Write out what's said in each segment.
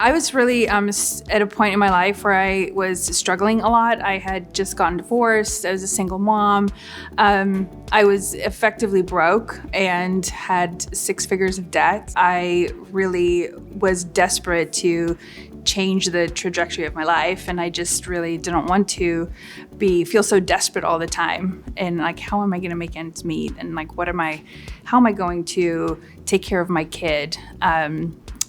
I was really at a point in my life where I was struggling a lot. I had just gotten divorced. I was a single mom. I was effectively broke and had 6 figures of debt. I really was desperate to change the trajectory of my life, and I just really didn't want to feel so desperate all the time. And like, how am I going to make ends meet? And like, how am I going to take care of my kid?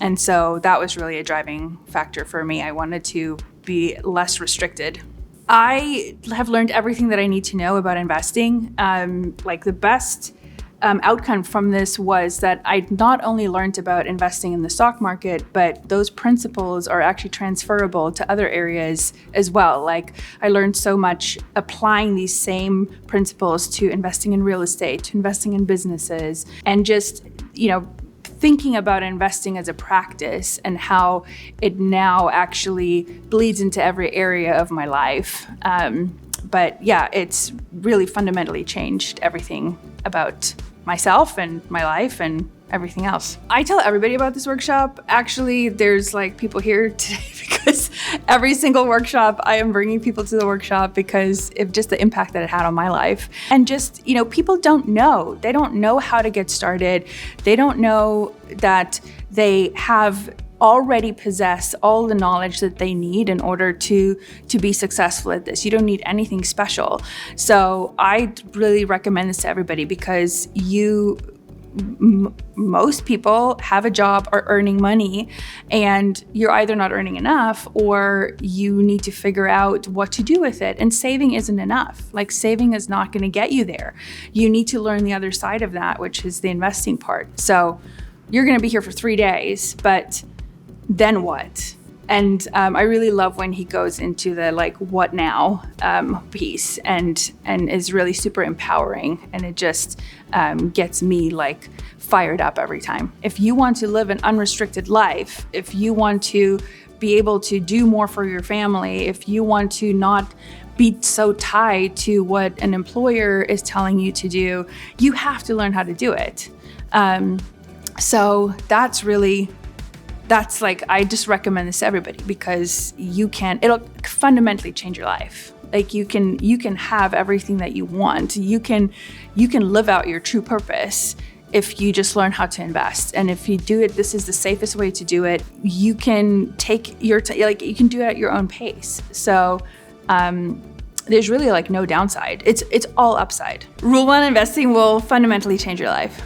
And so that was really a driving factor for me. I wanted to be less restricted. I have learned everything that I need to know about investing. Like the best outcome from this was that I not only learned about investing in the stock market, but those principles are actually transferable to other areas as well. Like I learned so much applying these same principles to investing in real estate, to investing in businesses, and just, thinking about investing as a practice and how it now actually bleeds into every area of my life. But yeah, it's really fundamentally changed everything about myself and my life and everything else. I tell everybody about this workshop. Actually, there's like people here today because every single workshop I am bringing people to the workshop because of just the impact that it had on my life. And just, people don't know. They don't know how to get started. They don't know that they have already possess all the knowledge that they need in order to be successful at this. You don't need anything special. So I really recommend this to everybody because most people have a job, are earning money, and you're either not earning enough or you need to figure out what to do with it. And saving isn't enough. Like saving is not going to get you there. You need to learn the other side of that, which is the investing part. So you're going to be here for 3 days, but then what? And I really love when he goes into the what now piece and is really super empowering, and it just gets me fired up every time. If you want to live an unrestricted life, if you want to be able to do more for your family, if you want to not be so tied to what an employer is telling you to do, you have to learn how to do it. So I just recommend this to everybody because it'll fundamentally change your life. Like you can have everything that you want. You can live out your true purpose if you just learn how to invest. And if you do it, this is the safest way to do it. You can take you can do it at your own pace. So, there's really no downside. It's all upside. Rule 1, investing will fundamentally change your life.